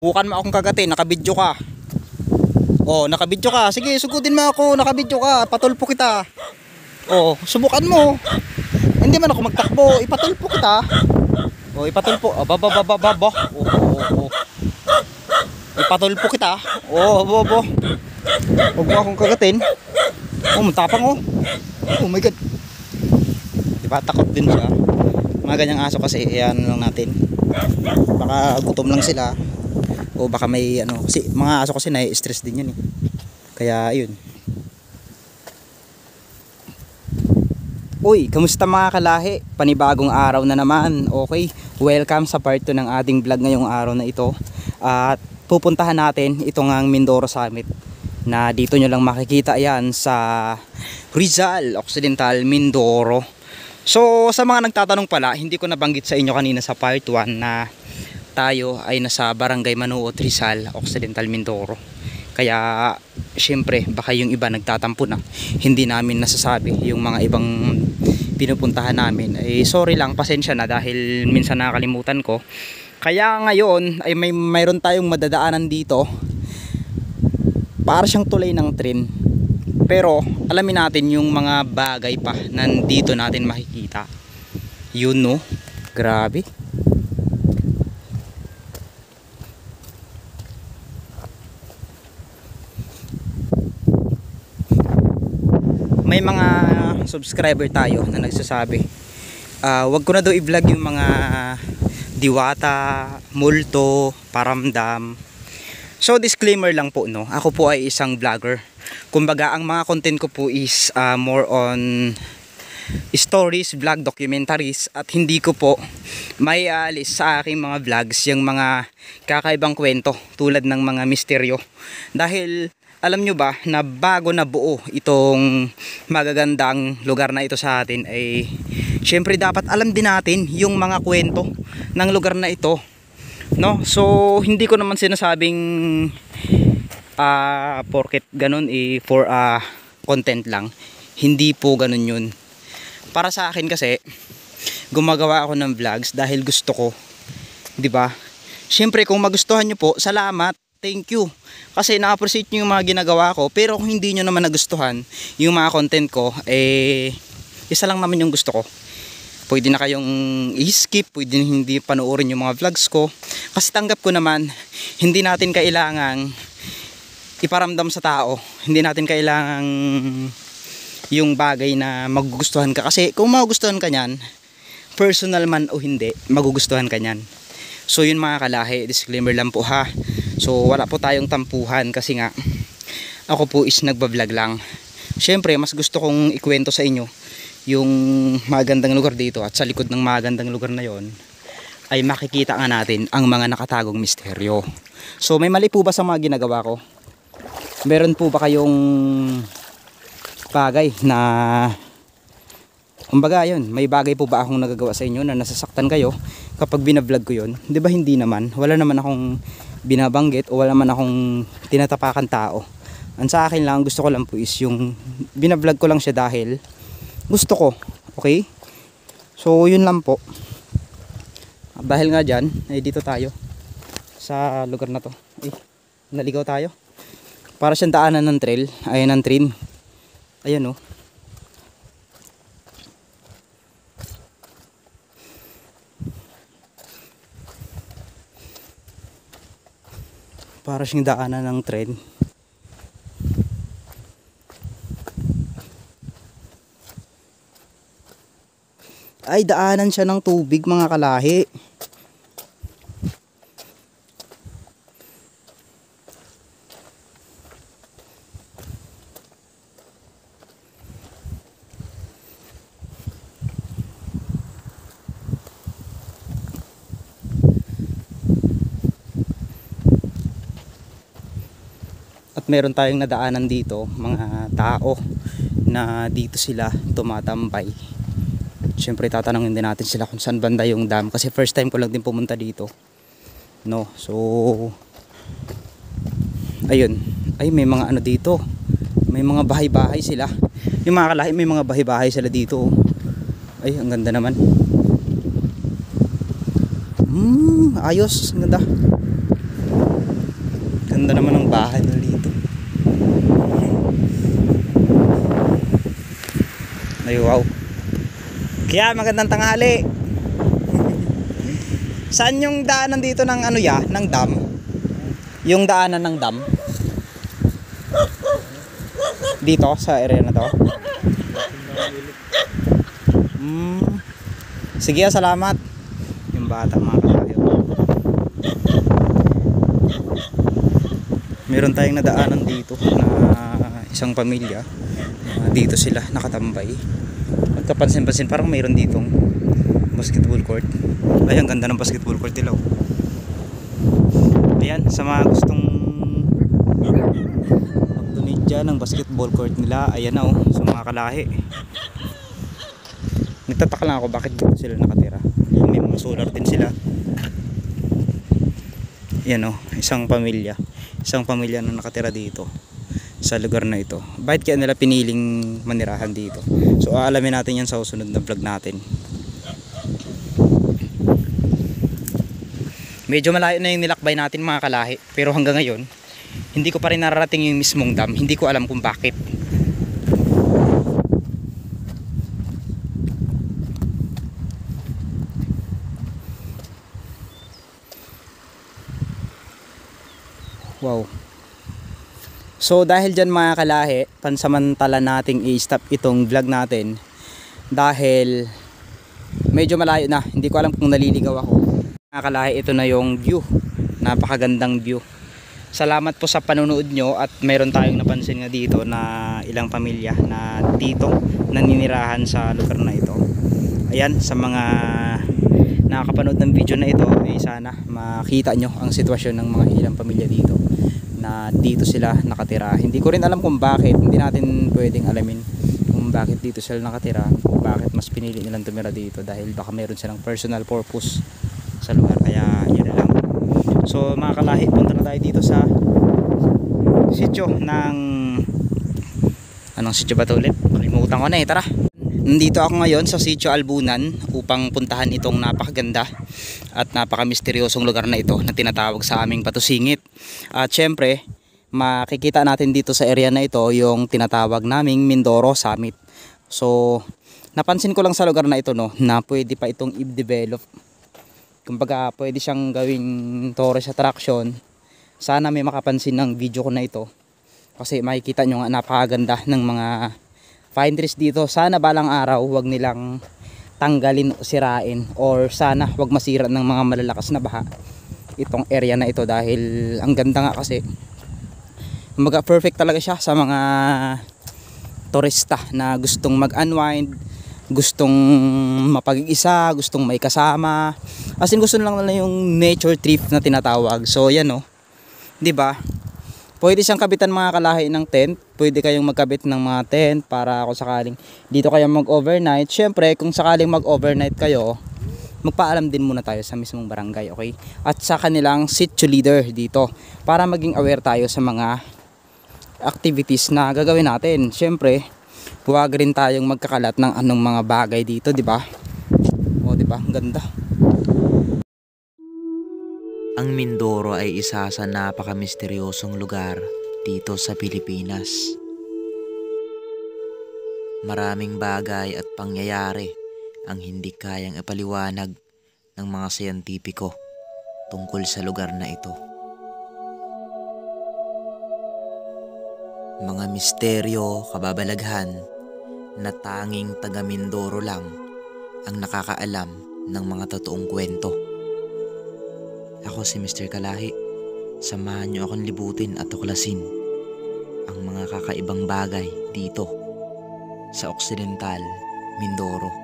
Bukan mo akong kagatin, nakabidyo ka. Oh, nakabidyo ka. Sige, sugutin mo ako, nakabidyo ka. Patulpo kita. Oh, subukan mo. Hindi man ako magtakbo, ipatulpo kita. Oh, ipatulpo. Aba. Oh. Ipatulpo kita. Oh, aba. Huwag mo akong kagatin. Oh, matapang oh. Oh my god. Diba, takot din siya. Mga ganyang aso kasi, yan lang natin. Baka gutom lang sila. O baka may ano, kasi mga aso kasi nai-stress din yan eh. Kaya ayun. Uy, kamusta mga kalahi? Panibagong araw na naman. Okay, welcome sa part 2 ng ating vlog ngayong araw na ito. At pupuntahan natin itong ang Mindoro Summit, na dito nyo lang makikita yan sa Rizal Occidental, Mindoro. So sa mga nagtatanong pala, hindi ko nabanggit sa inyo kanina sa part 1 na tayo ay nasa Barangay Manuot, Rizal Occidental, Mindoro. Kaya syempre baka yung iba nagtatampo na hindi namin nasasabi yung mga ibang pinupuntahan namin. Sorry lang, pasensya na dahil minsan nakakalimutan ko. Kaya ngayon ay mayroon tayong madadaanan dito. Para siyang tulay ng tren. Pero alamin natin yung mga bagay pa nandito natin makikita. Yun no, grabe. May mga subscriber tayo na nagsasabi, wag ko na daw i-vlog yung mga diwata, multo, paramdam. So disclaimer lang po no, ako po ay isang vlogger. Kumbaga ang mga content ko po is more on stories, vlog, documentaries, at hindi ko po may alis sa aking mga vlogs yung mga kakaibang kwento tulad ng mga misteryo. Dahil alam nyo ba na bago na buo itong magagandang lugar na ito sa atin ay syempre dapat alam din natin yung mga kwento ng lugar na ito, no? So hindi ko naman sinasabing porket ganun for content lang. Hindi po ganun yun. Para sa akin kasi gumagawa ako ng vlogs dahil gusto ko, 'di ba? Syempre kung magustuhan nyo po, salamat. Thank you. Kasi na-appreciate nyo yung mga ginagawa ko. Pero kung hindi nyo naman nagustuhan yung mga content ko, isa lang naman yung gusto ko. Pwede na kayong i-skip, pwede na hindi panoorin yung mga vlogs ko. Kasi tanggap ko naman, hindi natin kailangang iparamdam sa tao. Hindi natin kailangang yung bagay na magugustuhan ka. Kasi kung magugustuhan ka nyan, personal man o hindi, magugustuhan ka nyan. So yun mga kalahi, disclaimer lang po ha. So wala po tayong tampuhan kasi nga ako po is nagbablog lang. Syempre mas gusto kong ikwento sa inyo yung magandang lugar dito, at sa likod ng magandang lugar na yon ay makikita nga natin ang mga nakatagong misteryo. So may mali po ba sa mga ginagawa ko? Meron po ba kayong bagay na kumbaga yun, may bagay po ba akong nagagawa sa inyo na nasasaktan kayo kapag binablog ko yun? Di ba hindi naman? Wala naman akong binabanggit o wala naman akong tinatapakan tao. Ang sa akin lang, gusto ko lang po is yung binablog ko lang siya dahil gusto ko. Okay? So yun lang po. Dahil nga dyan, ay dito tayo sa lugar na to. Naligaw tayo. Para siyang daanan ng trail, ay ng train. Ayan o. Para siyang daanan ng tren. Ay, daanan siya ng tubig mga kalahi. At meron tayong nadaanan dito, mga tao na dito sila tumatambay. Siyempre tatanungin din natin sila kung saan banda yung dam, kasi first time ko lang din pumunta dito. No, so ayun, ay may mga ano dito. May mga bahay-bahay sila. Yung mga kalahi, may mga bahay-bahay sila dito. Ay, ang ganda naman. Ayos, ang ganda. ganda naman ng bahay na dito. Ay wow. Kaya magandang tanghali. Saan yung daanan dito ng ano ng dam? Yung daanan ng dam? Dito sa area na to. Sige, salamat. Yung bata mga kalahi. Meron tayong nadaanan dito na isang pamilya. Dito sila nakatambay. Magkapansin-pansin parang mayroon ditong basketball court. Ay, ang ganda ng basketball court nila. Ayan, sa mga gustong mag-donate dyan ng basketball court nila, ayan na sa mga kalahi. Nagtataka lang ako bakit dito sila nakatira. May mga solar din sila. Ayan isang pamilya na nakatira dito sa lugar na ito. Bakit kaya nila piniling manirahan dito? So aalamin natin yan sa susunod na vlog natin. Medyo malayo na yung nilakbay natin mga kalahi, pero hanggang ngayon hindi ko pa rin nararating yung mismong dam. Hindi ko alam kung bakit. Wow. So dahil dyan mga kalahi, pansamantala nating i-stop itong vlog natin dahil medyo malayo na. Hindi ko alam kung naliligaw ako. Mga kalahi, ito na yung view. Napakagandang view. Salamat po sa panonood nyo at meron tayong napansin nga dito na ilang pamilya na dito naninirahan sa lugar na ito. Ayan, sa mga nakakapanood ng video na ito ay sana makita nyo ang sitwasyon ng mga ilang pamilya dito na dito sila nakatira. Hindi ko rin alam kung bakit, hindi natin pwedeng alamin kung bakit dito sila nakatira, kung bakit mas pinili nilang tumira dito dahil baka meron silang personal purpose sa lugar, kaya yun na lang. So mga kalahi, punta na tayo dito sa sityo ng anong sityo ba ito ulit? Kalimutan ko na tara. Nandito ako ngayon sa Sitio Albunan upang puntahan itong napakaganda at napaka-misteryosong lugar na ito na tinatawag sa aming Patusingit. At syempre, makikita natin dito sa area na ito yung tinatawag naming Mindoro Summit. So, napansin ko lang sa lugar na ito na pwede pa itong i-develop. Kumbaga, pwede siyang gawing tourist attraction. Sana may makapansin ng video ko na ito. Kasi makikita nyo nga napakaganda ng mga pine trees dito. Sana balang araw wag nilang tanggalin o sirain, or sana wag masira ng mga malalakas na baha itong area na ito dahil ang ganda nga kasi. Kumbaga perfect talaga siya sa mga turista na gustong mag-unwind, gustong mapag-isa, gustong may kasama. As in gusto lang nila yung nature trip na tinatawag. So yan 'di ba? Pwede siyang kabitan mga kalahi ng tent. Pwede kayong magkabit ng mga tent para kung sakaling dito kayo mag-overnight. Syempre, kung sakaling mag-overnight kayo, magpaalam din muna tayo sa mismong barangay, okay? At sa kanilang sitio leader dito para maging aware tayo sa mga activities na gagawin natin. Syempre, huwag rin tayong magkakalat ng anong mga bagay dito, di ba? O, di ba? Ang ganda. Ang Mindoro ay isa sa napaka-misteryosong lugar dito sa Pilipinas. Maraming bagay at pangyayari ang hindi kayang ipaliwanag ng mga siyentipiko tungkol sa lugar na ito. Mga misteryo, kababalaghan na tanging taga Mindoro lang ang nakakaalam ng mga totoong kwento. Ako si Mr. Kalahi. Samahan niyo akong libutin at tuklasin ang mga kakaibang bagay dito sa Occidental Mindoro.